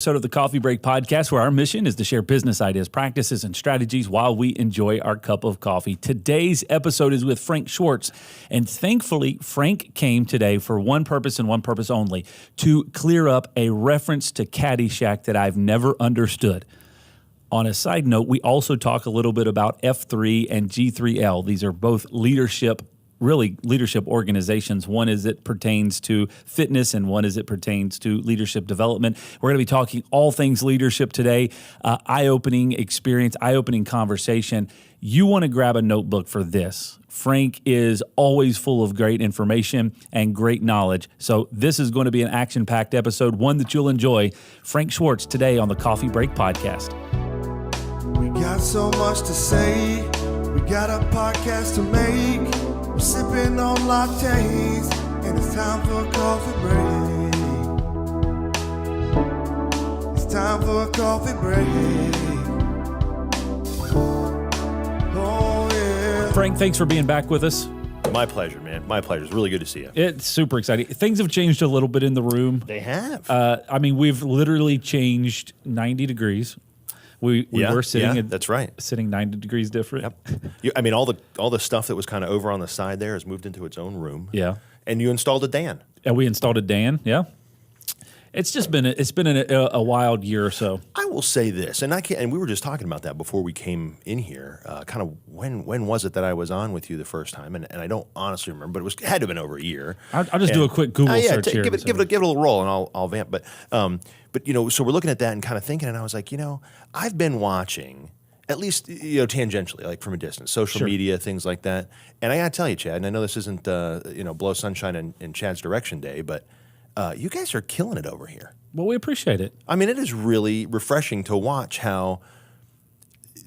Episode of the Coffee Break Podcast, where our mission is to share business ideas, practices, and strategies while we enjoy our cup of coffee. Today's episode is with Frank Schwartz, and thankfully, Frank came today for one purpose and one purpose only, to clear up a reference to Caddyshack that I've never understood. On a side note, we also talk a little bit about F3 and G3L. These are both leadership organizations. One is it pertains to fitness, and one is it pertains to leadership development. We're going to be talking all things leadership today. Eye-opening experience, eye-opening conversation. You want to grab a notebook for this. Frank is always full of great information and great knowledge. So this is going to be an action-packed episode, one that you'll enjoy. Frank Schwartz today on the Coffee Break Podcast. We got so much to say. We got a podcast to make. We're sipping on lattes, and it's time for a coffee break. It's time for a coffee break. Oh, yeah. Frank, thanks for being back with us. My pleasure, man. My pleasure. It's really good to see you. It's super exciting. Things have changed a little bit in the room. They have. We've literally changed 90 degrees. We were sitting that's right. Sitting 90 degrees different. Yep. All the stuff that was kind of over on the side there has moved into its own room. Yeah. And you installed a Dan. And we installed a Dan. Yeah. It's just been a wild year or so. I will say this, and we were just talking about that before we came in here. Kind of when was it that I was on with you the first time? And I don't honestly remember, but it had to have been over a year. I'll just do a quick Google search here. Give it a little roll, and I'll vamp. But so we're looking at that and kind of thinking, and I was like, I've been watching, at least tangentially, like from a distance, social media, things like that. And I got to tell you, Chad, and I know this isn't blow sunshine in Chad's direction day, but you guys are killing it over here. Well, we appreciate it. I mean, it is really refreshing to watch how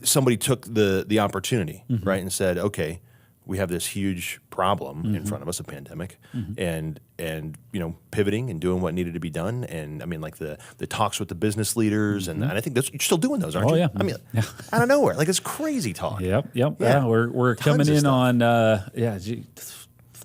somebody took the opportunity, right, and said, okay, we have this huge problem in front of us, a pandemic, and pivoting and doing what needed to be done. And I mean, like the talks with the business leaders, and I think you're still doing those, aren't you? Oh, yeah. I mean, out of nowhere, like it's crazy talk. Yep. Yeah, we're coming in on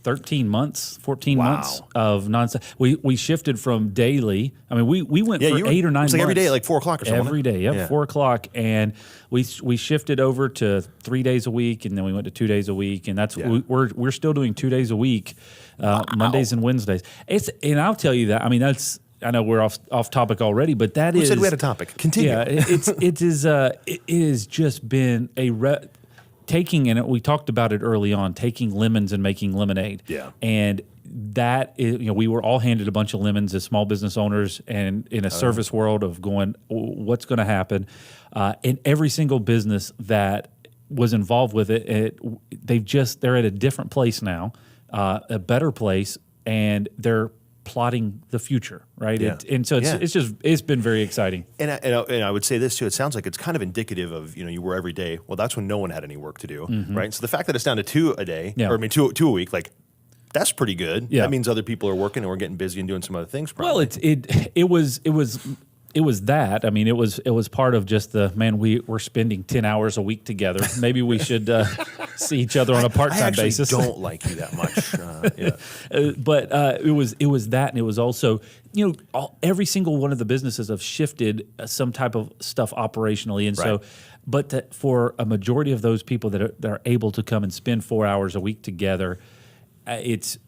13 months, 14 months of nonsense. We shifted from daily. I mean, we went for 8 or 9 months. Like every day, like 4 o'clock or something. Every day, 4 o'clock. And we shifted over to 3 days a week, and then we went to 2 days a week. And that's we're still doing 2 days a week, Mondays and Wednesdays. And I'll tell you that. I mean, I know we're off topic already, but We said we had a topic. Continue. Yeah, it has just been taking, and we talked about it early on, taking lemons and making lemonade. Yeah. And that is, we were all handed a bunch of lemons as small business owners, and in a service world of going, what's going to happen? In every single business that was involved with it, they're at a different place now, a better place, and they're plotting the future, right? Yeah. It's been very exciting. And I would say this too. It sounds like it's kind of indicative of you were every day. Well, that's when no one had any work to do, right? So the fact that it's down to 2 a day, two a week, like that's pretty good. Yeah. That means other people are working and we're getting busy and doing some other things. Probably. Well, it was that. I mean, it was part of just we're spending 10 hours a week together. Maybe we should see each other on a part-time basis. I don't like you that much. But it was that, and it was also, every single one of the businesses have shifted some type of stuff operationally. And so, but for a majority of those people that are able to come and spend 4 hours a week together, it's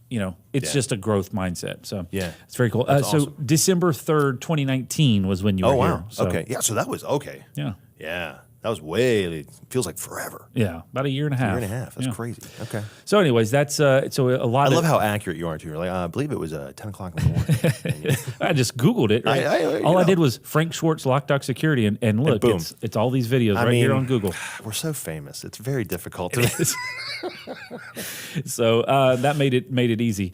just a growth mindset. So it's very cool. So awesome. December 3rd, 2019 was when you were here. Oh, wow. So. Okay. Yeah, so that was okay. Yeah. Yeah. That was it feels like forever. Yeah, about a year and a half. That's crazy. Okay. So anyways, that's so a lot I love how accurate you are too. You're like, I believe it was 10 o'clock in the morning. I just Googled it. Right? I did was Frank Schwartz Loc-Doc Security, and look, boom. It's all these videos here on Google. We're so famous. It's very difficult to So that made it easy.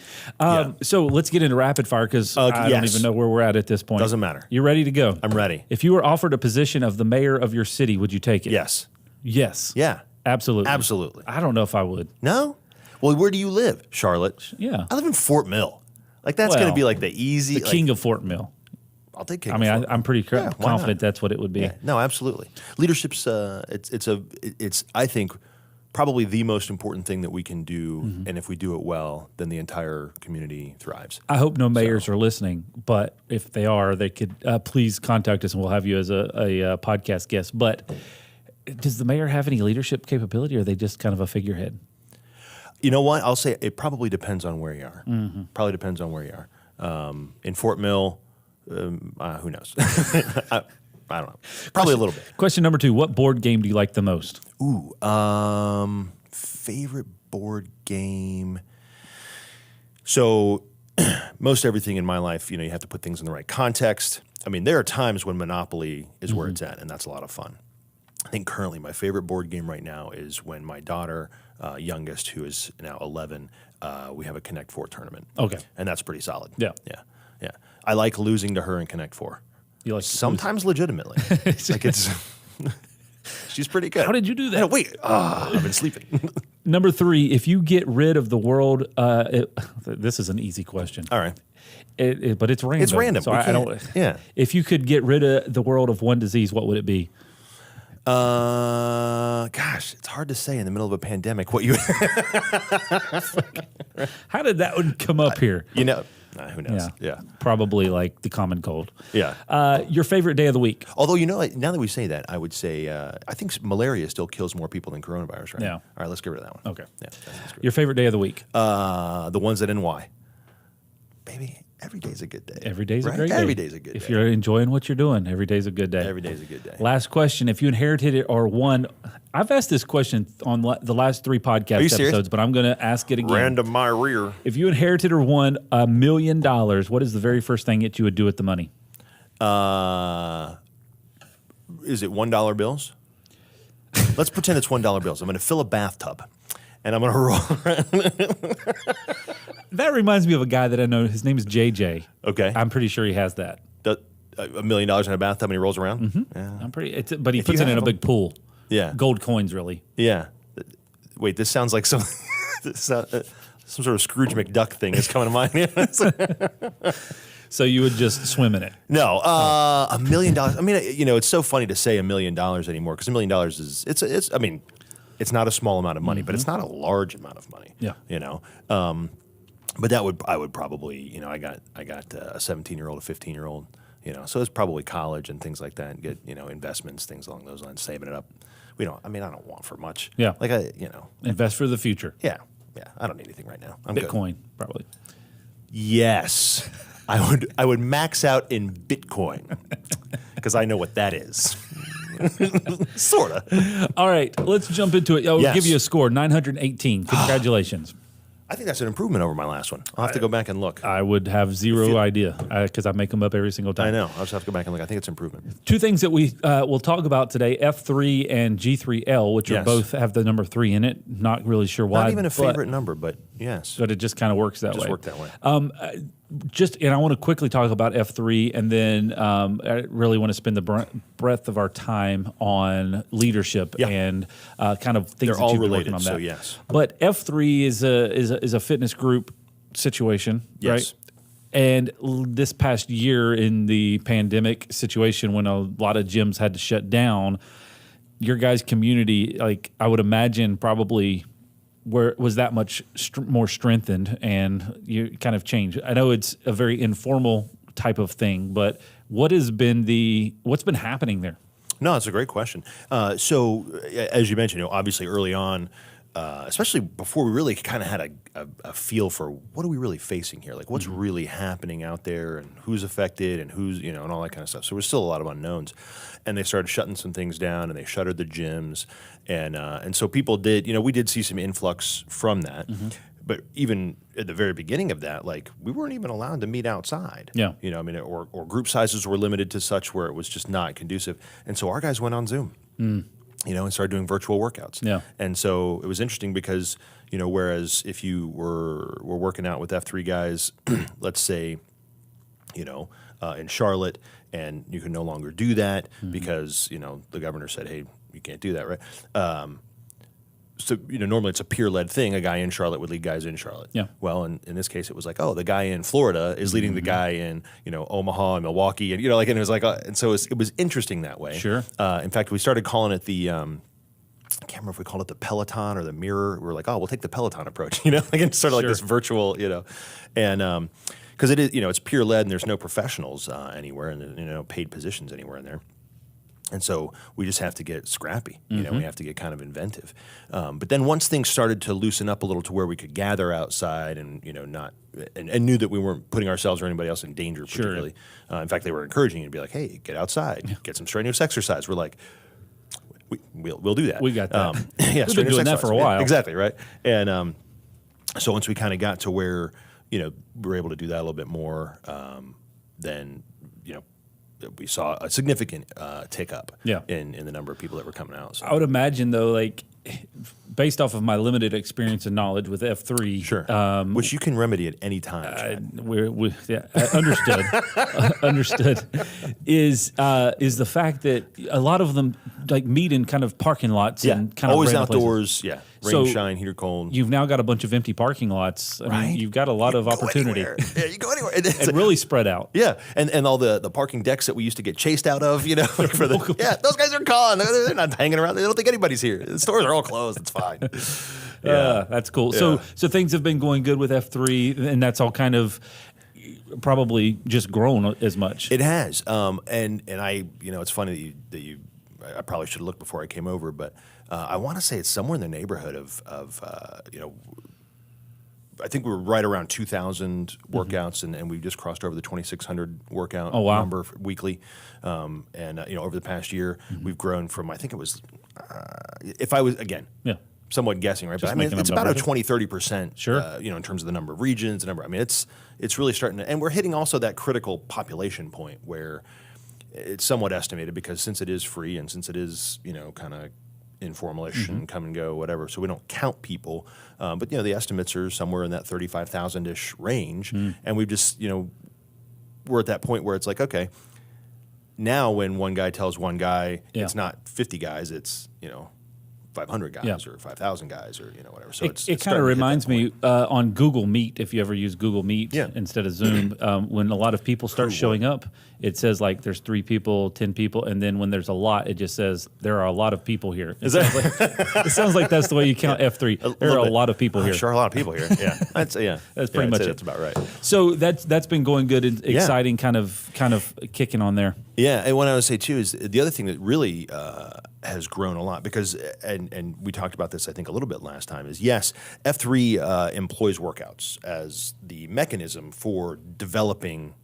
So let's get into rapid fire because I don't even know where we're at this point. Doesn't matter. You ready to go? I'm ready. If you were offered a position of the mayor of your city, would you take it? Yes. Yes. Yeah. Absolutely. Absolutely. I don't know if I would. No? Well, where do you live? Charlotte? Yeah. I live in Fort Mill. Like that's going to be like the easy. The king of Fort Mill. I'll take king. I mean, I'm pretty confident that's what it would be. Yeah. No, absolutely. Leadership's I think probably the most important thing that we can do. And if we do it well, then the entire community thrives. I hope no mayors are listening, but if they are, they could please contact us and we'll have you as a podcast guest. But does the mayor have any leadership capability, or are they just kind of a figurehead? You know what? I'll say it probably depends on where you are. Probably depends on where you are. In Fort Mill, who knows? I don't know. Probably a little bit. Question number 2, what board game do you like the most? Ooh, favorite board game. So most everything in my life, you have to put things in the right context. I mean, there are times when Monopoly is where it's at, and that's a lot of fun. I think currently my favorite board game right now is when my daughter, youngest, who is now 11, we have a Connect 4 tournament. Okay. And that's pretty solid. Yeah. I like losing to her in Connect 4. You like Sometimes legitimately. Like it's she's pretty good. How did you do that? Wait, I've been sleeping. Number 3, if you get rid of the world, this is an easy question. All right. But it's random. It's random. So I don't. Yeah. If you could get rid of the world of one disease, what would it be? Gosh, it's hard to say in the middle of a pandemic what you. How did that one come up here? Who knows? Yeah. Probably like the common cold. Yeah. Your favorite day of the week? Although, now that we say that, I would say I think malaria still kills more people than coronavirus, right? Yeah. All right, let's get rid of that one. Okay. Yeah. That's good. Your favorite day of the week? The ones that end Y. Baby, every day's a good day. Every day's right? a great day. Every day's a good day. If you're enjoying what you're doing, every day's a good day. Every day's a good day. Last question. If you inherited it or won, I've asked this question on the last 3 podcast Are you serious? episodes, but I'm going to ask it again. Random my rear. If you inherited or won $1 million, what is the very first thing that you would do with the money? Is it $1 bills? Let's pretend it's $1 bills. I'm going to fill a bathtub, and I'm going to roll. That reminds me of a guy that I know. His name is JJ. Okay. I'm pretty sure he has that. $1 million in a bathtub and he rolls around? Mm-hmm. Yeah. But he If puts you it in a have big pool. Yeah. Gold coins, really. Yeah. Wait, this sounds like some sort of Scrooge McDuck thing is coming to mind. So you would just swim in it. No, $1 million. I mean, it's so funny to say $1 million anymore because $1 million is it's not a small amount of money, but it's not a large amount of money. Yeah. But I would probably, I got a 17-year-old, a 15-year-old, so it's probably college and things like that, and get, investments, things along those lines, saving it up. I don't want for much. Yeah. Like Invest for the future. Yeah. I don't need anything right now. I'm Bitcoin, good. probably. Yes. I would max out in Bitcoin because I know what that is. Sort of. All right, let's jump into it. I'll Yes. give you a score, 918. Congratulations. I think that's an improvement over my last one. I'll have to go back and look. I would have zero idea because I make them up every single time. I know. I'll just have to go back and look. I think it's improvement. 2 things that we will talk about today, F3 and G3L, which are both have the number 3 in it. Not really sure why. Not even a favorite number, but yes. But it just kind of works that way. Just worked that way. And I want to quickly talk about F3, and then I really want to spend the breadth of our time on leadership and kind of things They're that all you've been related, working on so that. yes. But F3 is a fitness group situation, Yes. right? And this past year in the pandemic situation, when a lot of gyms had to shut down, your guys' community, like I would imagine, probably was that much more strengthened, and you kind of changed. I know it's a very informal type of thing, but what's been happening there? No, that's a great question. So, as you mentioned, obviously early on, especially before we really kind of had a feel for what are we really facing here, like what's really happening out there, and who's affected, and who's and all that kind of stuff. So there's still a lot of unknowns, and they started shutting some things down, and they shuttered the gyms, and so people did. We did see some influx from that. But even at the very beginning of that, like we weren't even allowed to meet outside. Yeah. Or group sizes were limited to such where it was just not conducive. And so our guys went on Zoom, and started doing virtual workouts. Yeah. And so it was interesting because, whereas if you were working out with F3 guys, let's say, in Charlotte, and you can no longer do that because, the governor said, hey, you can't do that, right? So, normally it's a peer-led thing. A guy in Charlotte would lead guys in Charlotte. Yeah. Well, in this case, it was like, the guy in Florida is leading the guy in, Omaha and Milwaukee. And, and it was like, and so it was interesting that way. Sure. In fact, we started calling it the can't remember if we called it the Peloton or the mirror. We were like, oh, we'll take the Peloton approach, like it's sort of like this virtual, and because it is, it's peer led and there's no professionals anywhere and paid positions anywhere in there. And so we just have to get scrappy, we have to get kind of inventive. But then once things started to loosen up a little to where we could gather outside and, not, and knew that we weren't putting ourselves or anybody else in danger particularly. In fact, they were encouraging you to be like, hey, get outside, get some strenuous exercise. We're like, we'll do that. We got that. We've been doing that for a while. Exactly, right? And so once we kind of got to where, we were able to do that a little bit more, then, we saw a significant tick up in the number of people that were coming out. So. I would imagine, though, like, based off of my limited experience and knowledge with F3. Sure. Which you can remedy at any time. Understood. Understood. Is the fact that a lot of them like meet in kind of parking lots and kind always of outdoors. places. Rain, shine, heat or cold. You've now got a bunch of empty parking lots. I mean, you've got a lot of opportunity. Yeah, you go anywhere. And really spread out. Yeah, and all the parking decks that we used to get chased out of, those guys are gone. They're not hanging around. They don't think anybody's here. The stores are all closed. It's fine. That's cool. Yeah. So things have been going good with F3, and that's all kind of probably just grown as much. It has. And I, it's funny that you I probably should have looked before I came over, but I want to say it's somewhere in the neighborhood of I think we were right around 2,000 workouts, and we just crossed over the 2,600 workout number weekly. Over the past year, we've grown from, I think it was, if I was, again, somewhat guessing, right? Just but I mean, it's about a 20-30%, sure. In terms of the number of regions, it's really starting to, and we're hitting also that critical population point where it's somewhat estimated because since it is free and since it is, kind of informal-ish and come and go, whatever, so we don't count people. But, the estimates are somewhere in that 35,000-ish range. And we've just, we're at that point where it's like, okay, now when one guy tells one guy, it's not 50 guys, it's, 500 guys or 5,000 guys or whatever. So it kind of reminds me on Google Meet, if you ever use Google Meet instead of Zoom, when a lot of people start showing up, it says like there's 3 people, 10 people, and then when there's a lot, it just says there are a lot of people here. It sounds like that's the way you count F3. There are a lot of people here. Sure, a lot of people here. Yeah, that's pretty much it. That's about right. So that's been going good and exciting, kind of kicking on there. Yeah, and what I would say too is the other thing that really has grown a lot because, and we talked about this I think a little bit last time, is yes, F3 employs workouts as the mechanism for developing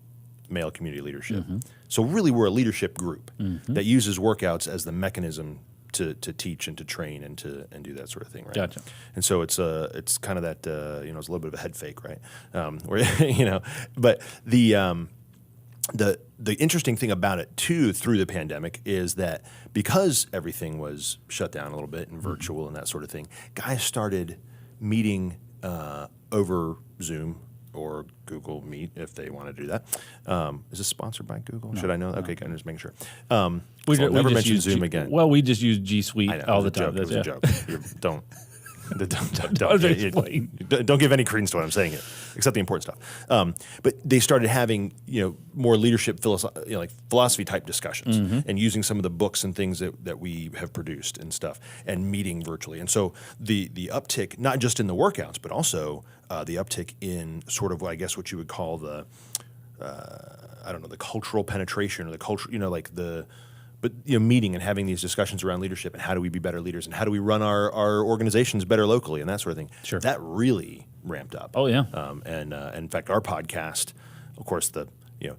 male community leadership. So really we're a leadership group that uses workouts as the mechanism to teach and to train and to do that sort of thing, right? Gotcha. And so it's kind of that it's a little bit of a head fake, right? But the interesting thing about it too through the pandemic is that because everything was shut down a little bit and virtual and that sort of thing, guys started meeting over Zoom or Google Meet if they want to do that. Is this sponsored by Google? No, should I know? Okay, I'm just making sure. We never mention Zoom again. Well, we just use G Suite all the time. It was a joke. Don't give any credence to what I'm saying here, except the important stuff. But they started having more leadership philosophy type discussions and using some of the books and things that we have produced and stuff and meeting virtually. And so the uptick, not just in the workouts, but also the uptick in sort of I guess what you would call the the cultural penetration or the culture meeting and having these discussions around leadership and how do we be better leaders and how do we run our organizations better locally and that sort of thing. Sure. That really ramped up. Oh, yeah. And in fact, our podcast, of course,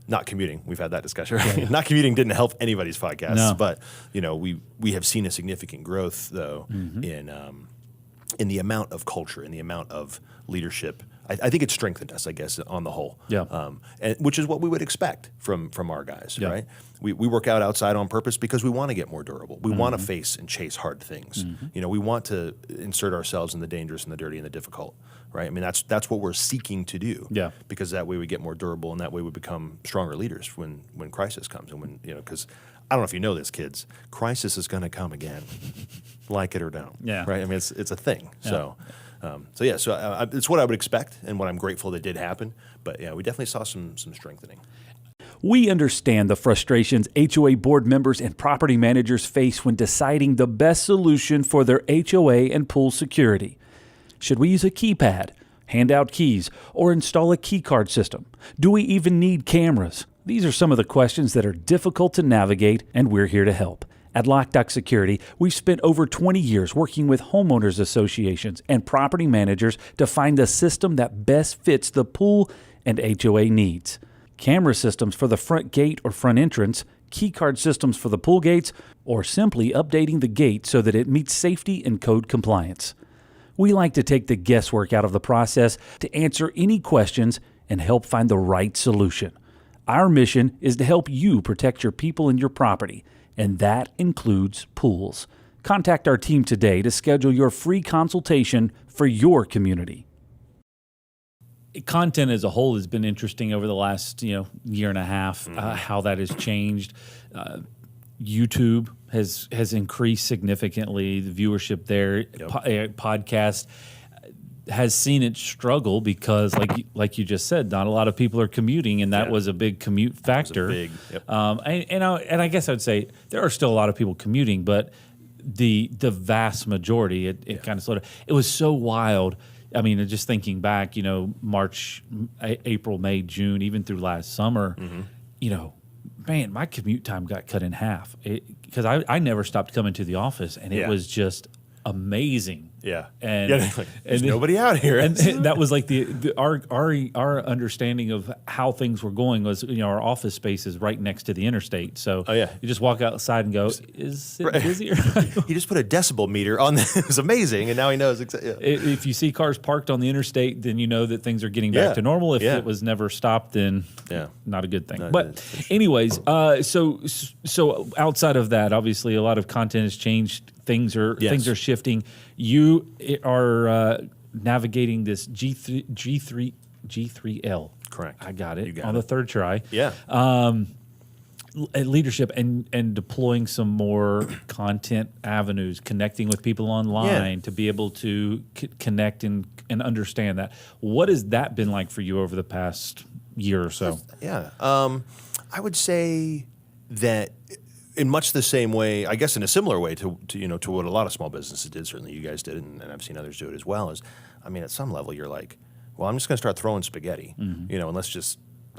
not commuting, we've had that discussion. Right? Not commuting didn't help anybody's podcast, but we have seen a significant growth though in the amount of culture, in the amount of leadership. I think it's strengthened us, I guess, on the whole. Yeah. And which is what we would expect from our guys, right? We work out outside on purpose because we want to get more durable. We want to face and chase hard things. We want to insert ourselves in the dangerous and the dirty and the difficult, right? I mean, that's what we're seeking to do. Yeah. Because that way we get more durable and that way we become stronger leaders when crisis comes and when because I don't know if you know this, kids, crisis is going to come again, like it or don't. Yeah. Right. I mean, it's a thing. Yeah. So it's what I would expect and what I'm grateful that did happen. But yeah, we definitely saw some strengthening. We understand the frustrations HOA board members and property managers face when deciding the best solution for their HOA and pool security. Should we use a keypad, hand out keys, or install a keycard system? Do we even need cameras? These are some of the questions that are difficult to navigate, and we're here to help. At Loc-Doc Security, we've spent over 20 years working with homeowners associations and property managers to find the system that best fits the pool and HOA needs. Camera systems for the front gate or front entrance, keycard systems for the pool gates, or simply updating the gate so that it meets safety and code compliance. We like to take the guesswork out of the process to answer any questions and help find the right solution. Our mission is to help you protect your people and your property, and that includes pools. Contact our team today to schedule your free consultation for your community. Content as a whole has been interesting over the last year and a half. How that has changed. YouTube has increased significantly. The viewership there. Podcast has seen it struggle because, like you just said, not a lot of people are commuting, and that was a big commute factor. I guess I would say there are still a lot of people commuting, but the vast majority, it kind of slowed down. It was so wild. I mean, just thinking back, March, April, May, June, even through last summer, man, my commute time got cut in half because I never stopped coming to the office, and it was just amazing. Yeah, and there's nobody out here, and that was like our understanding of how things were going was our office space is right next to the interstate, so you just walk outside and go, is it busier? He just put a decibel meter on this. It was amazing, and now he knows if you see cars parked on the interstate, then you know that things are getting back to normal. If it was never stopped, then not a good thing. But anyways, so outside of that, obviously a lot of content has changed. Things are shifting. You are navigating this G3L. Correct. I got it on the third try. Yeah. Leadership and deploying some more content avenues, connecting with people online to be able to connect and understand that. What has that been like for you over the past year or so? I would say that in much the same way, I guess in a similar way to what a lot of small businesses did, certainly you guys did, and I've seen others do it as well, is, I mean, at some level you're like, well, I'm just going to start throwing spaghetti, and let's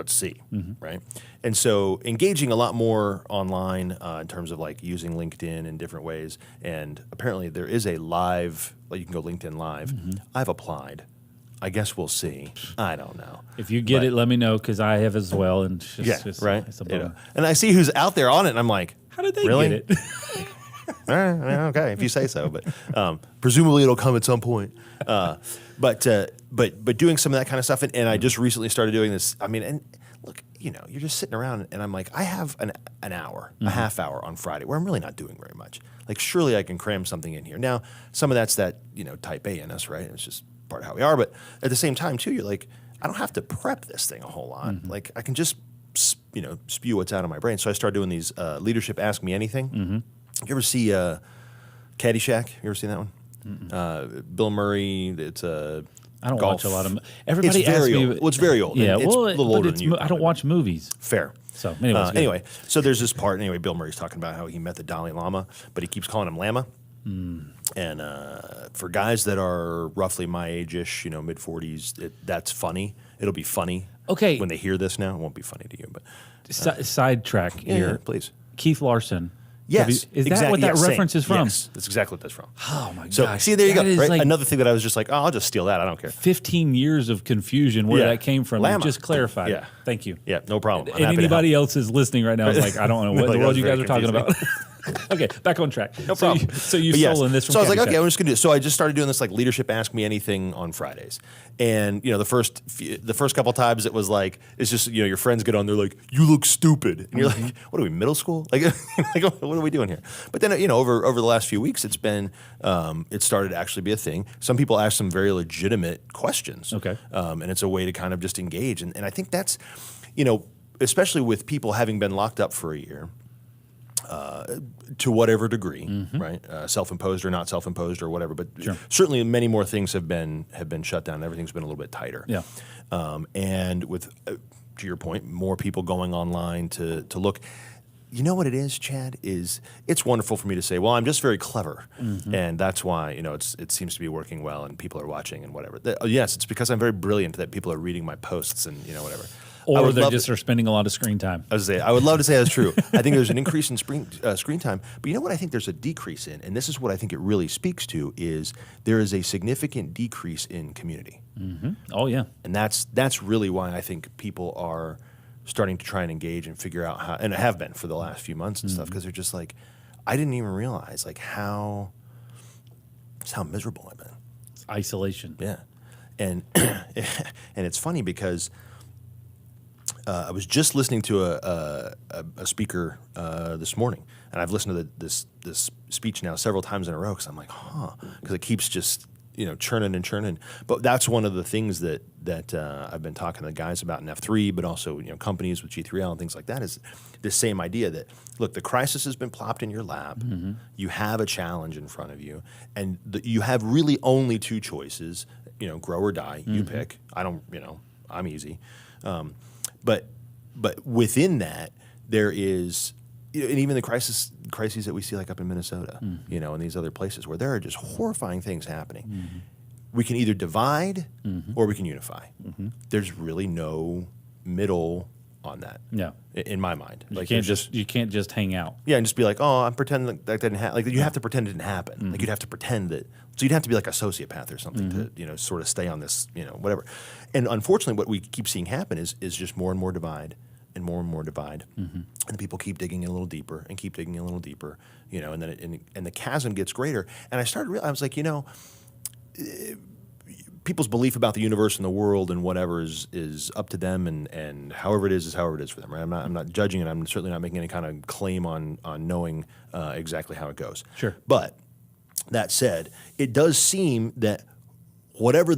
see, right? And so engaging a lot more online in terms of like using LinkedIn in different ways, and apparently there is a live, like you can go LinkedIn Live. I've applied. I guess we'll see. I don't know. If you get it, let me know, because I have as well. And right. It's a bummer. And I see who's out there on it, and I'm like, how did they really? get it? All right, I mean, okay, if you say so, but presumably it'll come at some point. But doing some of that kind of stuff, and I just recently started doing this. I mean, and look, you're just sitting around, and I'm like, I have an hour, a half hour on Friday where I'm really not doing very much. Like, surely I can cram something in here. Now, some of that's that type A in us, right? It's just part of how we are. But at the same time, too, you're like, I don't have to prep this thing a whole lot. Like, I can just spew what's out of my brain. So I started doing these leadership Ask Me Anything. You ever see Caddyshack? You ever seen that one? Bill Murray. It's a I don't golf. watch a lot of. Everybody asks me. Well, it's very old. Yeah, it's a little older than you. I don't watch movies. Fair. So anyway, so there's this part. Anyway, Bill Murray's talking about how he met the Dalai Lama, but he keeps calling him Lama. And for guys that are roughly my age-ish, mid 40s, that's funny. It'll be funny. Okay. When they hear this now, it won't be funny to you, but sidetrack here, yeah, please. Keith Larson. Yes, is that what that reference is from? Yes, that's exactly what that's from. Oh my gosh! So see, there you go. Right? Like Another thing that I was just like, oh, I'll just steal that. I don't care. 15 years of confusion where that came from. Lama. You just clarified it. Thank you. Yeah, no problem. And anybody else is listening right now is like, I don't know what in the world you guys are talking about. Okay, back on track. No problem. So you've stolen this from So I was like, Caddyshack. okay, I'm just going to do it. So I just started doing this like leadership Ask Me Anything on Fridays. And, the first couple times it was like, it's just, your friends get on, they're like, you look stupid. And you're like, what are we, middle school? Like, what are we doing here? But then, over the last few weeks, it's been, it started to actually be a thing. Some people ask some very legitimate questions. Okay. And it's a way to kind of just engage. And I think that's, especially with people having been locked up for a year, to whatever degree, right? Self-imposed or not self-imposed or whatever, but certainly many more things have been shut down. Everything's been a little bit tighter. Yeah. And with to your point, more people going online to look. You know what it is, Chad? It's wonderful for me to say, well, I'm just very clever, and that's why it seems to be working well, and people are watching and whatever. Yes, it's because I'm very brilliant that people are reading my posts and whatever. Or they just are spending a lot of screen time. I would love to say that's true. I think there's an increase in screen time, but you know what I think there's a decrease in, and this is what I think it really speaks to, is there is a significant decrease in community. Oh, yeah. And that's really why I think people are starting to try and engage and figure out how, and have been for the last few months and stuff, because they're just like, I didn't even realize like how miserable I've been. It's isolation. Yeah. And and it's funny because I was just listening to a speaker this morning, and I've listened to this speech now several times in a row because I'm like, because it keeps just churning and churning. But that's one of the things that I've been talking to the guys about in F3, but also companies with G3L and things like that, is this same idea that, look, the crisis has been plopped in your lap. You have a challenge in front of you, and you have really only two choices. Grow or die. You pick. I don't. I'm easy. But within that, there is, and even the crises that we see like up in Minnesota, and these other places where there are just horrifying things happening. We can either divide or we can unify. There's really no middle on that. Yeah, in my mind, you can't just hang out. Yeah, and just be like, oh, I'm pretending that didn't happen. Like you have to pretend it didn't happen. Like you'd have to pretend that. So you'd have to be like a sociopath or something to sort of stay on this whatever. And unfortunately, what we keep seeing happen is just more and more divide. And more divide, and the people keep digging in a little deeper and keep digging in a little deeper, and then and the chasm gets greater. And I started I was like, people's belief about the universe and the world and whatever is up to them, and however it is however it is for them. Right? I'm not judging it. I'm certainly not making any kind of claim on knowing exactly how it goes. Sure. But that said, it does seem that whatever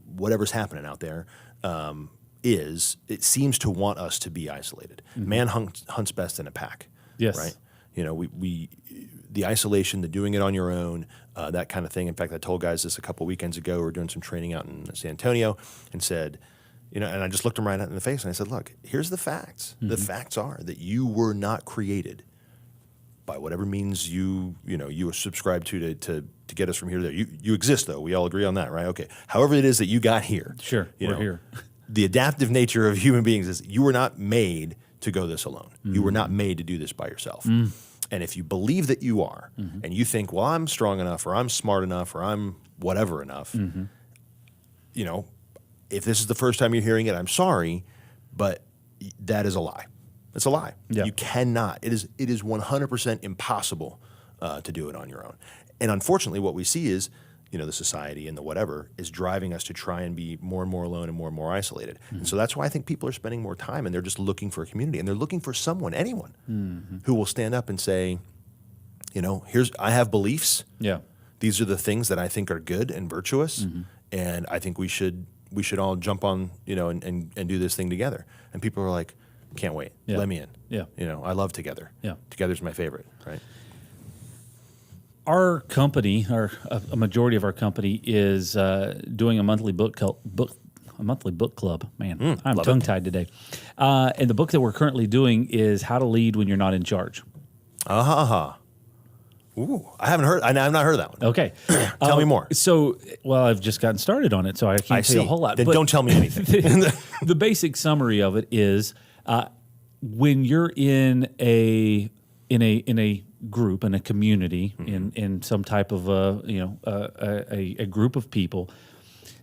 whatever's happening out there. It seems to want us to be isolated. Man hunts best in a pack. Yes. Right? The isolation, the doing it on your own, that kind of thing. In fact, I told guys this a couple weekends ago. We were doing some training out in San Antonio and said, and I just looked them right in the face and I said, look, here's the facts. The facts are that you were not created by whatever means you subscribe to get us from here to there. You exist, though. We all agree on that, right? Okay. However it is that you got here. Sure, we're here. The adaptive nature of human beings is you were not made to go this alone. You were not made to do this by yourself. And if you believe that you are, and you think, well, I'm strong enough, or I'm smart enough, or I'm whatever enough, if this is the first time you're hearing it, I'm sorry, but that is a lie. It's a lie. Yeah. You cannot. It is 100% impossible to do it on your own. And unfortunately, what we see is, the society and the whatever is driving us to try and be more and more alone and more isolated. And so that's why I think people are spending more time, and they're just looking for a community, and they're looking for anyone who will stand up and say, I have beliefs. Yeah. These are the things that I think are good and virtuous, and I think we should all jump on, and do this thing together. And people are like, can't wait. Yeah. Let me in. Yeah. I love Together. Yeah. Together's my favorite, right? Our company, a majority of our company, is doing a monthly book club. Man, I'm tongue-tied today. And the book that we're currently doing is How to Lead When You're Not in Charge. Ooh, I've not heard of that one. Okay. Tell me more. So, I've just gotten started on it, so I can't tell you a whole lot. Then don't tell me anything. The basic summary of it is when you're in a group, in a community, in some type of a group of people,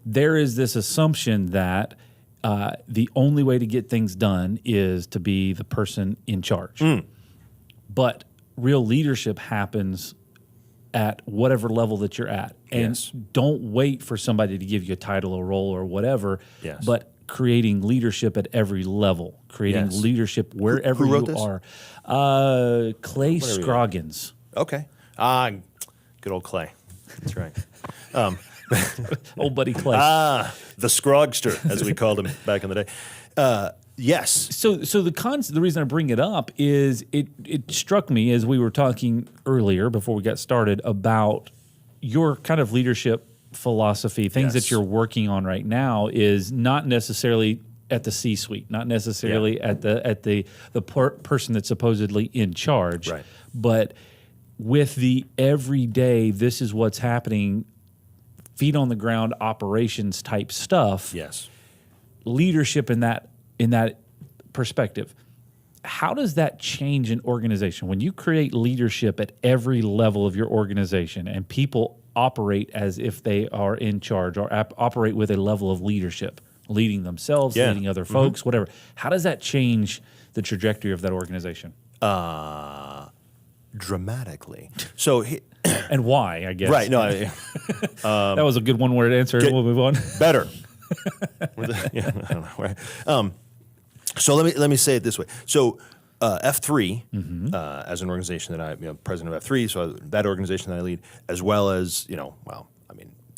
there is this assumption that the only way to get things done is to be the person in charge. But real leadership happens at whatever level that you're at. And don't wait for somebody to give you a title or role or whatever, but creating leadership at every level, creating leadership wherever who wrote you this? are. Clay Scroggins. Okay. Good old Clay. That's right. Old buddy Clay. The Scrogster, as we called him back in the day. Yes. So the reason I bring it up is it struck me as we were talking earlier before we got started about your kind of leadership philosophy, things that you're working on right now is not necessarily at the C-suite, not necessarily at the person that's supposedly in charge, Right. but with the everyday, this is what's happening, feet on the ground operations type stuff. Yes. Leadership in that perspective. How does that change an organization when you create leadership at every level of your organization and people operate as if they are in charge or operate with a level of leadership, leading themselves, leading other folks, whatever? How does that change the trajectory of that organization? Dramatically. So, And why, I guess. right. No, that was a good one-word answer. We'll move on. better. Yeah, I don't know. Right. So let me say it this way. So F3, as an organization that president of F3, so that organization that I lead, as well as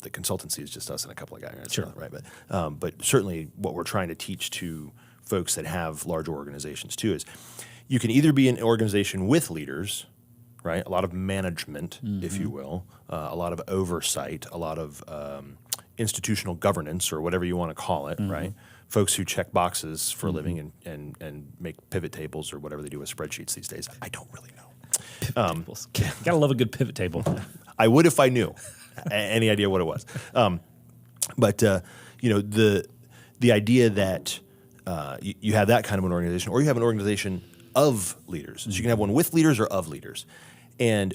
the consultancy is just us and a couple of guys, Sure. right? But certainly what we're trying to teach to folks that have larger organizations too is you can either be an organization with leaders, right? A lot of management, if you will, a lot of oversight, a lot of institutional governance, or whatever you want to call it, right? Folks who check boxes for a living and make pivot tables or whatever they do with spreadsheets these days. I don't really know. Gotta love a good pivot table. I would if I knew any idea what it was. But the idea that you have that kind of an organization, or you have an organization of leaders. So you can have one with leaders or of leaders. And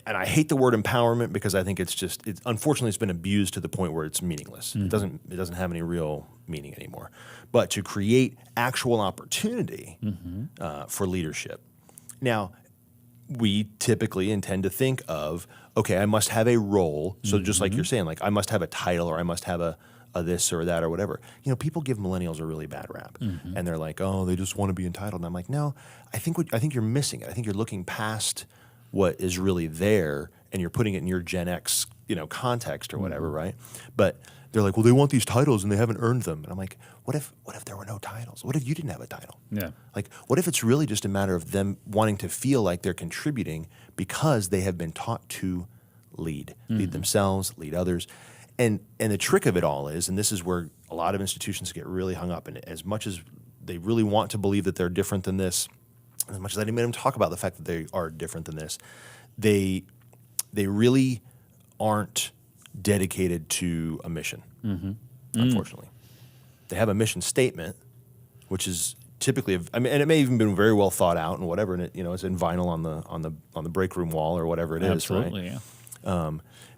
I hate the word empowerment because I think unfortunately it's been abused to the point where it's meaningless. It doesn't have any real meaning anymore. But to create actual opportunity for leadership. Now, we typically intend to think of, okay, I must have a role. So just like you're saying, like I must have a title, or I must have a this or that or whatever. People give millennials a really bad rap, and they're like, oh, they just want to be entitled. And I'm like, no, I think you're missing it. I think you're looking past what is really there, and you're putting it in your Gen X, context or whatever, right? But they're like, well, they want these titles and they haven't earned them. And I'm like, what if there were no titles? What if you didn't have a title? Yeah. Like, what if it's really just a matter of them wanting to feel like they're contributing because they have been taught to lead themselves, lead others. And the trick of it all is, and this is where a lot of institutions get really hung up, and as much as they really want to believe that they're different than this, as much as I didn't make them talk about the fact that they are different than this, they really aren't dedicated to a mission, unfortunately. They have a mission statement, which is typically, and it may even been very well thought out and whatever, and it's in vinyl on the break room wall or whatever it is, Absolutely, right? Yeah.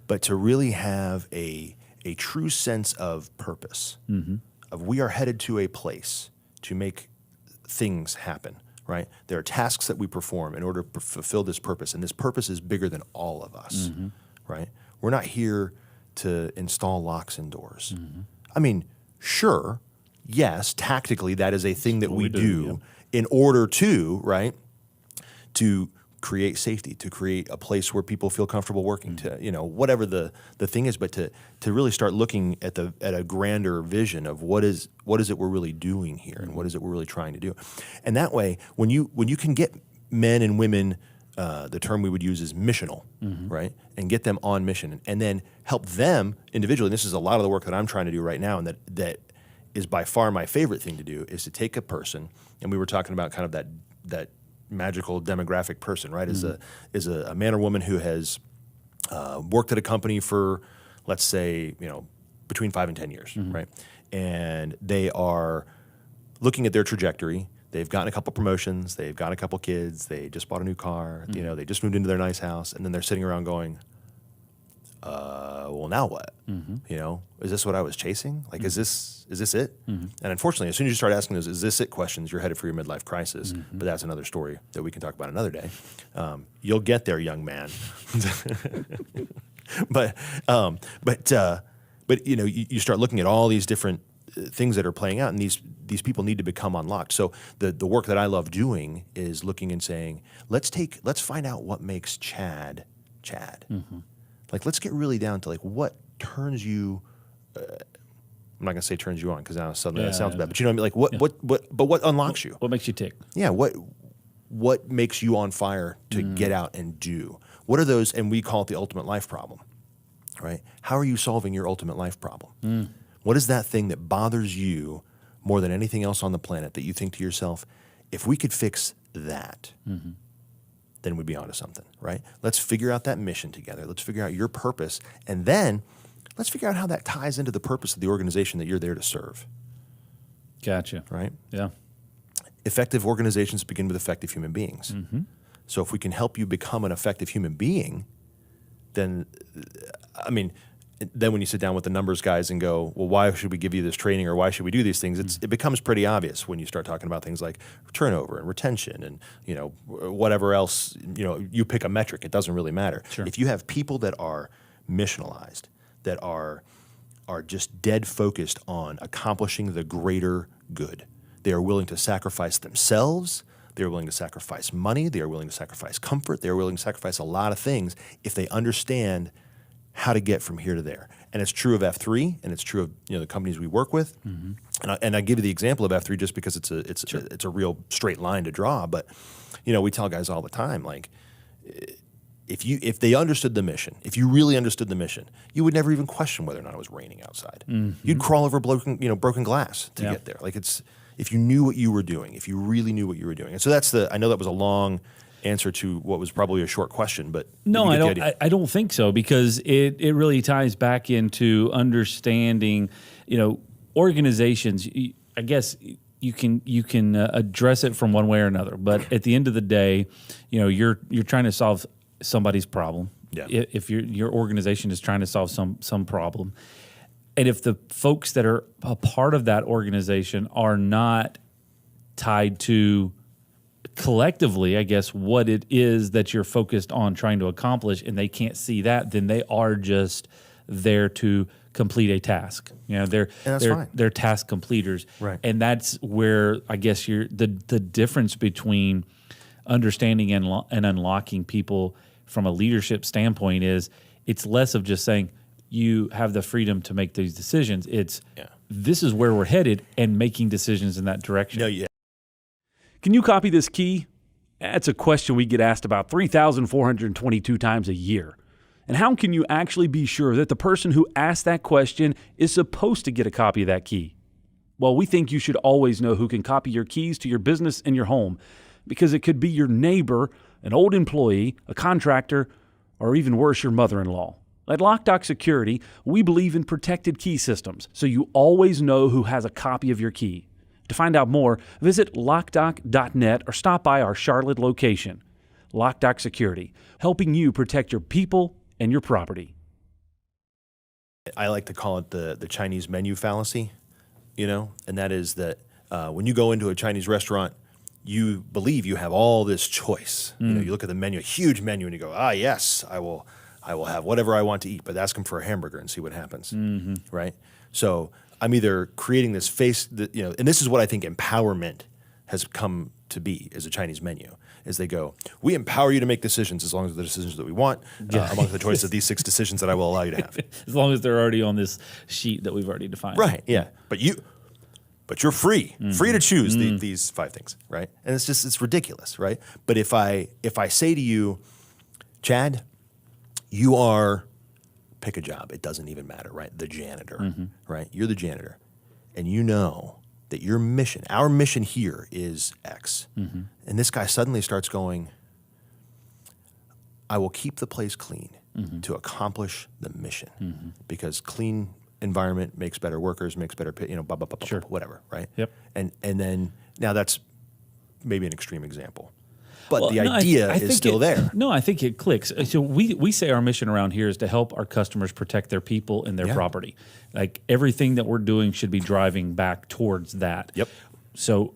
But to really have a true sense of purpose, of we are headed to a place to make things happen, right? There are tasks that we perform in order to fulfill this purpose, and this purpose is bigger than all of us, right? We're not here to install locks and doors. I mean, sure, yes, tactically that is a thing that we do in order to, right, to create safety, to create a place where people feel comfortable working, to whatever the thing is, but to really start looking at a grander vision of what is it we're really doing here, and what is it we're really trying to do. And that way, when you can get men and women, the term we would use is missional, right, and get them on mission, and then help them individually. And this is a lot of the work that I'm trying to do right now, and that is by far my favorite thing to do, is to take a person, and we were talking about kind of that magical demographic person, right? Is a man or woman who has worked at a company for, let's say, between 5 and 10 years, right? And they are looking at their trajectory. They've gotten a couple promotions. They've got a couple kids. They just bought a new car. They just moved into their nice house, and then they're sitting around going, well, now what? Is this what I was chasing? Like, is this it? And unfortunately, as soon as you start asking those "is this it" questions, you're headed for your midlife crisis. But that's another story that we can talk about another day. You'll get there, young man. But you start looking at all these different things that are playing out, and these people need to become unlocked. So the work that I love doing is looking and saying, let's find out what makes Chad. Like, let's get really down to like what turns you. I'm not gonna say turns you on, because now suddenly that sounds bad. But you know what I mean? Like what unlocks you? What makes you tick? Yeah. What makes you on fire to get out and do? What are those? And we call it the ultimate life problem, right? How are you solving your ultimate life problem? What is that thing that bothers you more than anything else on the planet that you think to yourself, if we could fix that, then we'd be onto something, right? Let's figure out that mission together. Let's figure out your purpose. And then let's figure out how that ties into the purpose of the organization that you're there to serve. Gotcha. Right? Yeah. Effective organizations begin with effective human beings. So if we can help you become an effective human being, then, I mean, then when you sit down with the numbers guys and go, well, why should we give you this training or why should we do these things? It becomes pretty obvious when you start talking about things like turnover and retention and, whatever else, you pick a metric, it doesn't really matter. Sure. If you have people that are missionalized, that are just dead focused on accomplishing the greater good, they are willing to sacrifice themselves, they are willing to sacrifice money, they are willing to sacrifice comfort, they are willing to sacrifice a lot of things if they understand how to get from here to there. And it's true of F3, and it's true of the companies we work with. And I give you the example of F3 just because it's a real straight line to draw. But we tell guys all the time, like, if they understood the mission, if you really understood the mission, you would never even question whether or not it was raining outside. You'd crawl over broken glass to get there. Like, it's if you knew what you were doing, if you really knew what you were doing. And so I know that was a long answer to what was probably a short question, but no, I don't think so, because it really ties back into understanding, organizations. I guess you can address it from one way or another, but at the end of the day, you're trying to solve somebody's problem. Yeah. If your organization is trying to solve some problem, and if the folks that are a part of that organization are not tied to collectively, I guess, what it is that you're focused on trying to accomplish, and they can't see that, then they are just there to complete a task. They're task completers. Right. And that's where I guess the difference between understanding and unlocking people from a leadership standpoint is it's less of just saying you have the freedom to make these decisions. It's this is where we're headed and making decisions in that direction. No, yeah. Can you copy this key? That's a question we get asked about 3,422 times a year. And how can you actually be sure that the person who asked that question is supposed to get a copy of that key? Well, we think you should always know who can copy your keys to your business and your home, because it could be your neighbor, an old employee, a contractor, or even worse, your mother-in-law. At Loc-Doc Security, we believe in protected key systems, so you always know who has a copy of your key. To find out more, visit locdoc.net or stop by our Charlotte location. Loc-Doc Security, helping you protect your people and your property. I like to call it the Chinese menu fallacy, and that is that when you go into a Chinese restaurant, you believe you have all this choice. You look at the menu, a huge menu, and you go, yes, I will have whatever I want to eat, but ask them for a hamburger and see what happens, right? So I'm either creating this face that, and this is what I think empowerment has come to be as a Chinese menu, is they go, we empower you to make decisions as long as the decisions that we want, among the choice of these 6 decisions that I will allow you to have. As long as they're already on this sheet that we've already defined. Right, yeah. But you're free to choose these 5 things, right? And it's ridiculous, right? But if I say to you, Chad, you are, pick a job, it doesn't even matter, right? The janitor, right? You're the janitor, and you know that our mission here is X. And this guy suddenly starts going, I will keep the place clean to accomplish the mission, because clean environment makes better workers, makes better, whatever, right? Yep. And then now that's maybe an extreme example, but the idea is still there. No, I think it clicks. So we say our mission around here is to help our customers protect their people and their property. Like, everything that we're doing should be driving back towards that. Yep. So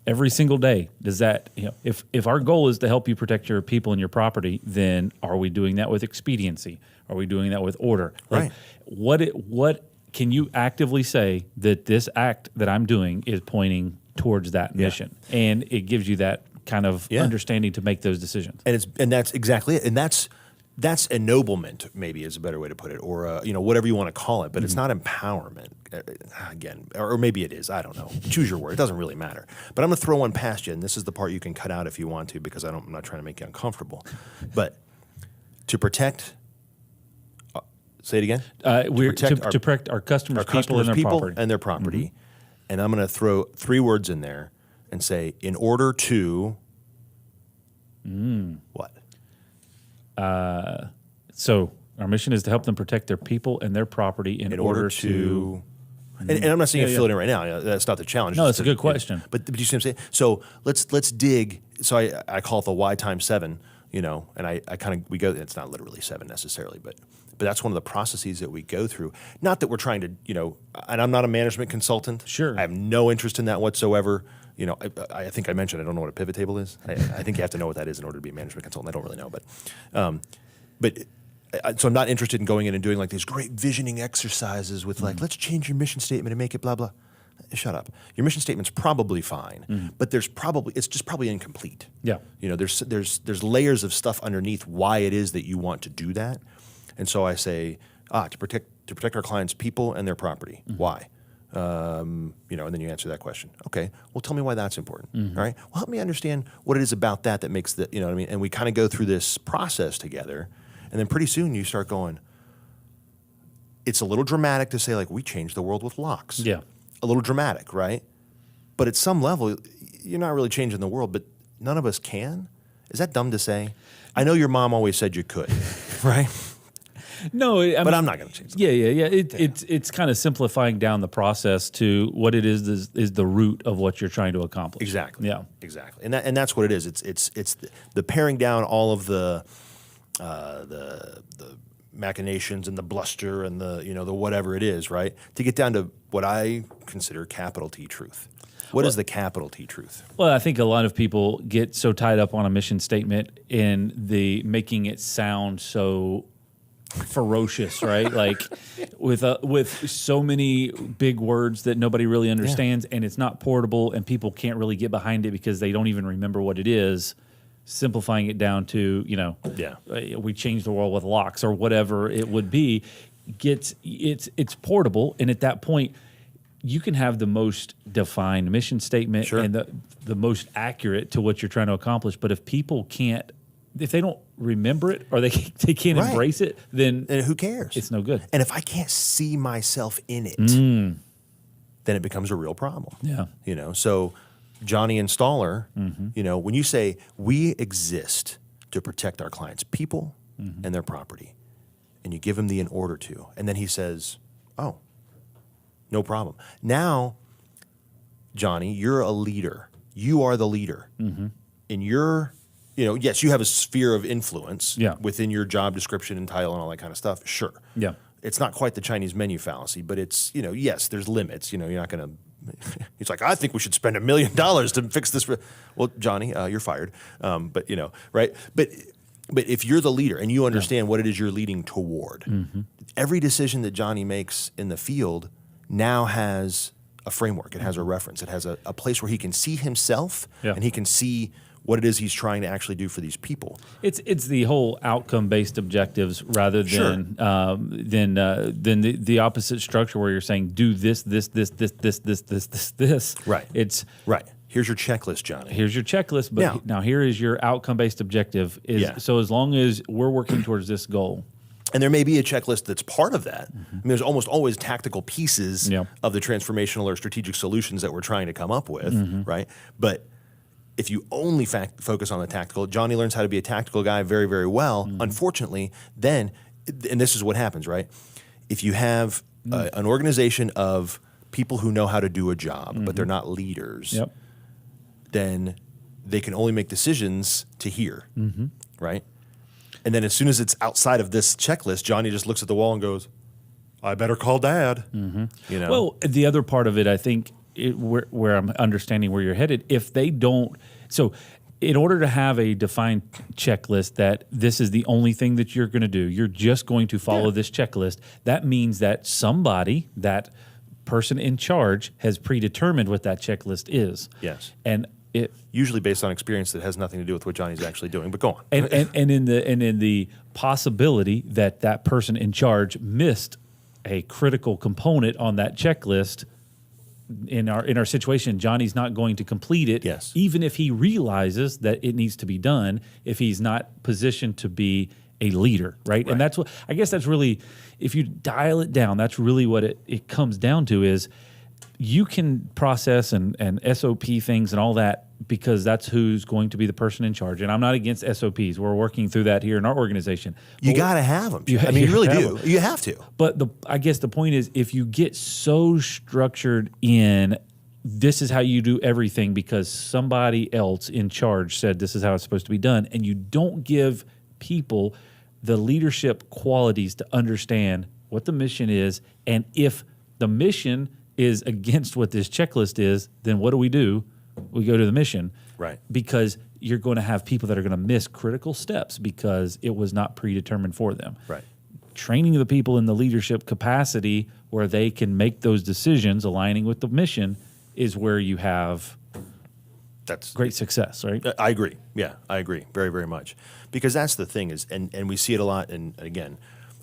every single day, does that, if our goal is to help you protect your people and your property, then are we doing that with expediency? Are we doing that with order? Right. What can you actively say that this act that I'm doing is pointing towards that mission? And it gives you that kind of understanding to make those decisions. And that's exactly it. And that's ennoblement, maybe is a better way to put it, or whatever you want to call it. But it's not empowerment, again, or maybe it is. I don't know. Choose your word. It doesn't really matter. But I'm going to throw one past you, and this is the part you can cut out if you want to, because I'm not trying to make you uncomfortable. But to protect. Say it again. To protect our customers' people and their property. And their property. and I'm going to throw 3 words in there and say, in order to what? So our mission is to help them protect their people and their property in order to. And I'm not saying you fill it in right now. That's not the challenge. No, it's a good question. But you see what I'm saying? So let's dig. So I call it the Y times 7. And I kind of we go. It's not literally 7 necessarily, but that's one of the processes that we go through. Not that we're trying to, and I'm not a management consultant. Sure. I have no interest in that whatsoever. I think I mentioned I don't know what a pivot table is. I think you have to know what that is in order to be a management consultant. I don't really know, so I'm not interested in going in and doing like these great visioning exercises with like, let's change your mission statement and make it blah blah. Shut up. Your mission statement's probably fine, but it's just probably incomplete. Yeah. There's layers of stuff underneath why it is that you want to do that, and so I say, to protect our clients' people and their property. Why? And then you answer that question. Okay, well, tell me why that's important. All right, well, help me understand what it is about that makes the, what I mean? And we kind of go through this process together, and then pretty soon you start going, it's a little dramatic to say, like, we changed the world with locks. Yeah. A little dramatic, right? But at some level, you're not really changing the world, but none of us can. Is that dumb to say? I know your mom always said you could, right? No, but I'm not going to change that. Yeah. It's kind of simplifying down the process to what it is the root of what you're trying to accomplish. Exactly. Yeah. Exactly. And that's what it is. It's the paring down all of the machinations and the bluster and the whatever it is, right? To get down to what I consider capital T truth. What is the capital T truth? Well, I think a lot of people get so tied up on a mission statement in the making it sound so ferocious, right? Like with so many big words that nobody really understands, and it's not portable, and people can't really get behind it because they don't even remember what it is. Simplifying it down to, we changed the world with locks or whatever it would be, it's portable, and at that point, you can have the most defined mission statement and the most accurate to what you're trying to accomplish. But if people can't, if they don't remember it or they can't embrace it, then who cares? It's no good. And if I can't see myself in it, then it becomes a real problem. Yeah. So Johnny Installer, when you say we exist to protect our clients' people and their property, and you give him the in order to, and then he says, oh, no problem. Now, Johnny, you're a leader. You are the leader. In your, yes, you have a sphere of influence within your job description and title and all that kind of stuff. Sure. Yeah. It's not quite the Chinese menu fallacy, but it's, yes, there's limits. You're not going to. He's like, I think we should spend $1 million to fix this. Well, Johnny, you're fired. But right? But if you're the leader and you understand what it is you're leading toward, every decision that Johnny makes in the field now has a framework. It has a reference. It has a place where he can see himself and he can see what it is he's trying to actually do for these people. It's the whole outcome-based objectives rather than the opposite structure where you're saying do this. Right. It's right. Here's your checklist, Johnny. Here's your checklist, but now here is your outcome-based objective. So as long as we're working towards this goal. And there may be a checklist that's part of that. I mean, there's almost always tactical pieces of the transformational or strategic solutions that we're trying to come up with, right? But if you only focus on the tactical, Johnny learns how to be a tactical guy very, very well. Unfortunately, then, and this is what happens, right? If you have an organization of people who know how to do a job, but they're not leaders, then they can only make decisions to hear, right? And then as soon as it's outside of this checklist, Johnny just looks at the wall and goes, I better call Dad. Well, the other part of it, I think, where I'm understanding where you're headed, if they don't, so in order to have a defined checklist that this is the only thing that you're going to do, you're just going to follow this checklist, that means that somebody, that person in charge, has predetermined what that checklist is. Yes. And it usually based on experience that has nothing to do with what Johnny's actually doing, but go on. And in the possibility that that person in charge missed a critical component on that checklist, in our situation, Johnny's not going to complete it, even if he realizes that it needs to be done, if he's not positioned to be a leader, right? And that's what, I guess that's really, if you dial it down, that's really what it comes down to is, you can process and SOP things and all that because that's who's going to be the person in charge. And I'm not against SOPs. We're working through that here in our organization. You got to have them. I mean, you really do. You have to. But I guess the point is, if you get so structured in this is how you do everything because somebody else in charge said this is how it's supposed to be done, and you don't give people the leadership qualities to understand what the mission is, and if the mission is against what this checklist is, then what do? We go to the mission. Right. Because you're going to have people that are going to miss critical steps because it was not predetermined for them. Right. Training the people in the leadership capacity where they can make those decisions aligning with the mission is where you have that's great success, right? I agree. Yeah, I agree very, very much. Because that's the thing is, and we see it a lot, and again,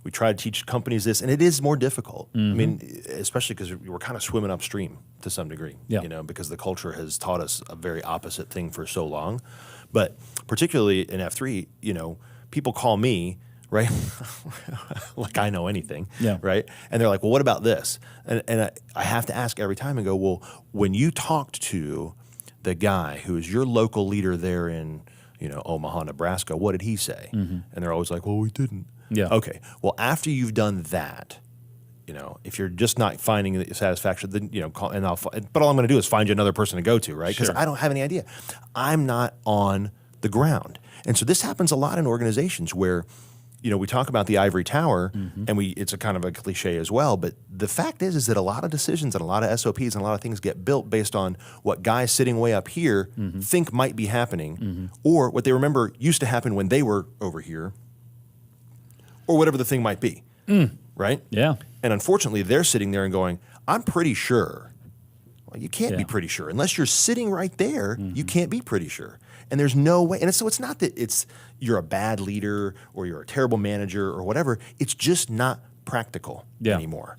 we try to teach companies this, and it is more difficult. I mean, especially because we're kind of swimming upstream to some degree, because the culture has taught us a very opposite thing for so long. But particularly in F3, people call me, right? Like I know anything, right? And they're like, well, what about this? And I have to ask every time and go, well, when you talked to the guy who is your local leader there in, Omaha, Nebraska, what did he say? And they're always like, well, we didn't. Yeah. Okay. Well, after you've done that, if you're just not finding the satisfaction, then call, but all I'm going to do is find you another person to go to, right? Because I don't have any idea. I'm not on the ground, and so this happens a lot in organizations where, we talk about the ivory tower, and it's a kind of a cliche as well. But the fact is that a lot of decisions and a lot of SOPs and a lot of things get built based on what guys sitting way up here think might be happening, or what they remember used to happen when they were over here, or whatever the thing might be, right? Yeah. And unfortunately, they're sitting there and going, I'm pretty sure. Well, you can't be pretty sure. Unless you're sitting right there, you can't be pretty sure. And there's no way. And so it's not that you're a bad leader or you're a terrible manager or whatever. It's just not practical anymore.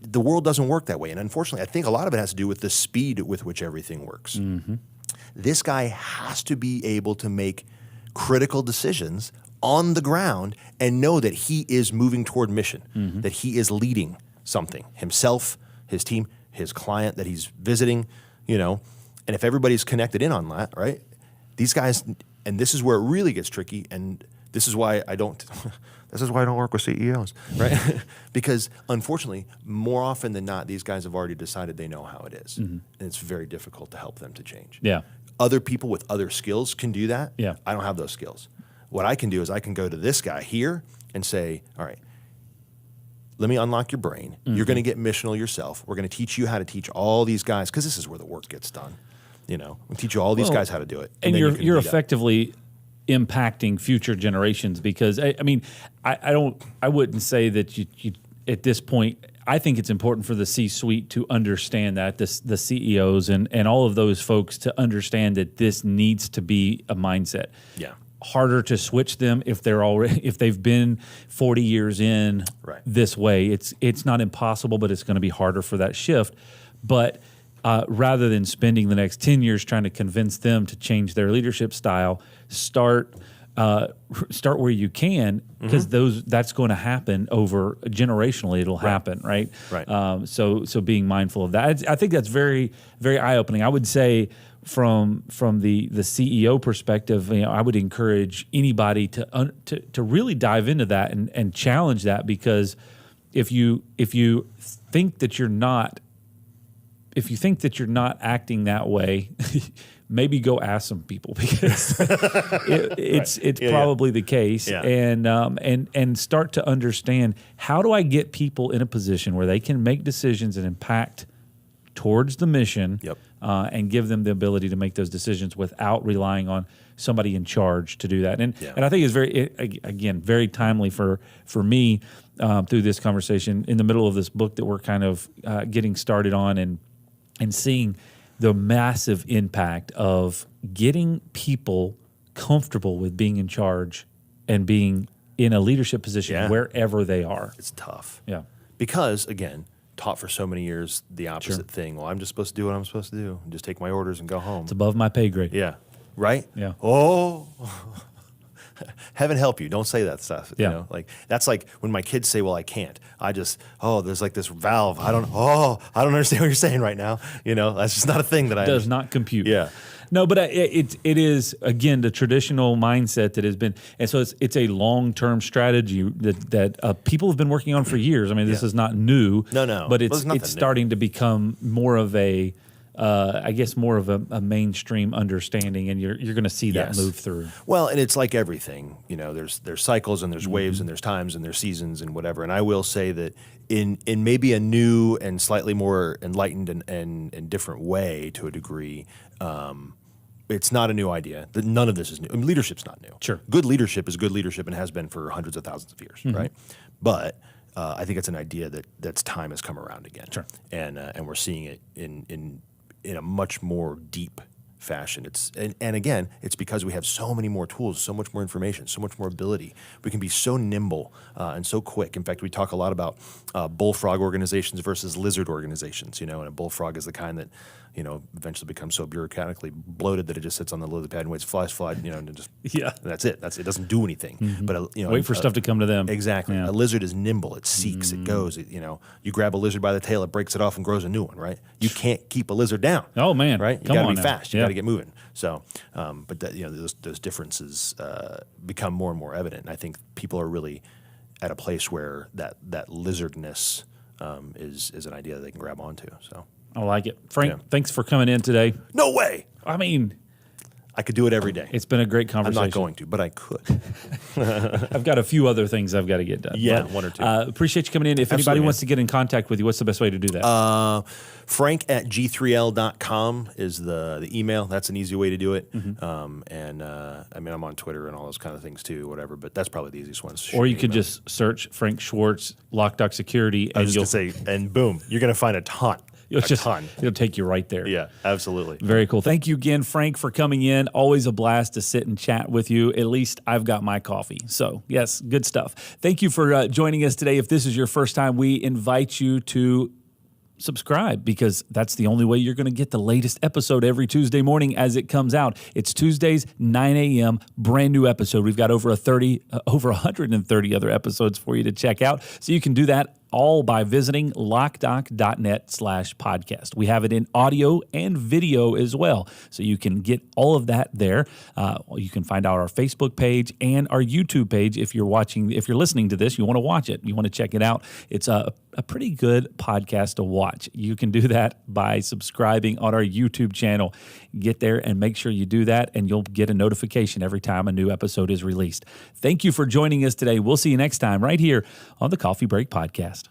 The world doesn't work that way. And unfortunately, I think a lot of it has to do with the speed with which everything works. This guy has to be able to make critical decisions on the ground and know that he is moving toward mission, that he is leading something, himself, his team, his client that he's visiting, and if everybody's connected in on that, right? These guys, and this is where it really gets tricky, and this is why I don't work with CEOs, right? Because unfortunately, more often than not, these guys have already decided they know how it is, and it's very difficult to help them to change. Yeah. Other people with other skills can do that. Yeah. I don't have those skills. What I can do is I can go to this guy here and say, all right, let me unlock your brain. You're going to get missional yourself. We're going to teach you how to teach all these guys, because this is where the work gets done. We'll teach you all these guys how to do it. And you're effectively impacting future generations, because I wouldn't say that you at this point. I think it's important for the C-suite to understand that, the CEOs and all of those folks to understand that this needs to be a mindset. Yeah. Harder to switch them if they've been 40 years in this way. It's not impossible, but it's going to be harder for that shift. But rather than spending the next 10 years trying to convince them to change their leadership style, start where you can, because that's going to happen over generationally. It'll happen, right? Right. So being mindful of that, I think that's very, very eye opening. I would say from the CEO perspective, I would encourage anybody to really dive into that and challenge that, because if you think that you're not acting that way, maybe go ask some people, because it's probably the case, and start to understand, how do I get people in a position where they can make decisions and impact towards the mission, and give them the ability to make those decisions without relying on somebody in charge to do that. And I think it's very timely for me through this conversation in the middle of this book that we're kind of getting started on, and seeing the massive impact of getting people comfortable with being in charge and being in a leadership position wherever they are. It's tough. Yeah. Because, again, taught for so many years the opposite thing. Well, I'm just supposed to do what I'm supposed to do and just take my orders and go home. It's above my pay grade. Yeah. Right? Yeah. Oh. heaven help you. Don't say that stuff. Yeah. You know, like that's like when my kids say, well, I can't. I just, there's like this valve. I don't understand what you're saying right now. You know, that's just not a thing that I Does not compute. Yeah. No, but it is, again, the traditional mindset that has been, and so it's a long-term strategy that people have been working on for years. I mean, this is not new. No. But Well, it's starting to become more of a, I guess, more of a mainstream understanding, and you're going to see that move through. Well, and it's like everything, you know, there's cycles and there's waves and there's times and there's seasons and whatever. And I will say that in maybe a new and slightly more enlightened and different way to a degree, it's not a new idea. None of this is new. I mean, leadership's not new. Sure. Good leadership is good leadership and has been for hundreds of thousands of years, right? But I think it's an idea that's time has come around again. Sure. And we're seeing it in a much more deep fashion. And again, it's because we have so many more tools, so much more information, so much more ability. We can be so nimble and so quick. In fact, we talk a lot about bullfrog organizations versus lizard organizations. You know, and a bullfrog is the kind that, you know, eventually becomes so bureaucratically bloated that it just sits on the lily pad and waits, flies, you know, and just and that's it. It doesn't do anything. But you know, Wait for stuff to come to them. Exactly. Yeah. A lizard is nimble. It seeks. It goes. You know, you grab a lizard by the tail, it breaks it off and grows a new one. Right. You can't keep a lizard down. Oh man. Right. You Come got to on be now. fast. You Yeah. got to get moving. So, but that, you know, those differences become more and more evident. And I think people are really at a place where that lizardness is an idea that they can grab onto. So. I like it. Frank, thanks for coming in today. No way. I mean, I could do it every day. it's been a great I'm conversation. not going to, but I could. I've got a few other things I've got to get done. Yeah, But, one or two. Appreciate you coming in. If anybody Absolutely, wants to get in contact with you, what's the best way to do that? Frank@g3l.com is the email. That's an easy way to do it. I mean, I'm on Twitter and all those kind of things too, whatever, but that's probably the easiest one. Or you could just search Frank Schwartz, Loc-Doc Security, I and was you'll going to say, and boom, you're going to find a ton. it'll take you right there. Yeah, absolutely. Very cool. Thank you again, Frank, for coming in. Always a blast to sit and chat with you. At least I've got my coffee. So, yes, good stuff. Thank you for joining us today. If this is your first time, we invite you to subscribe, because that's the only way you're going to get the latest episode every Tuesday morning as it comes out. It's Tuesdays, 9 a.m., brand new episode. We've got over 130 other episodes for you to check out. So you can do that all by visiting locdoc.net/podcast. We have it in audio and video as well, so you can get all of that there. You can find out our Facebook page and our YouTube page. If you're listening to this, you want to watch it, you want to check it out. It's a pretty good podcast to watch. You can do that by subscribing on our YouTube channel. Get there and make sure you do that, and you'll get a notification every time a new episode is released. Thank you for joining us today. We'll see you next time right here on the Coffee Break Podcast.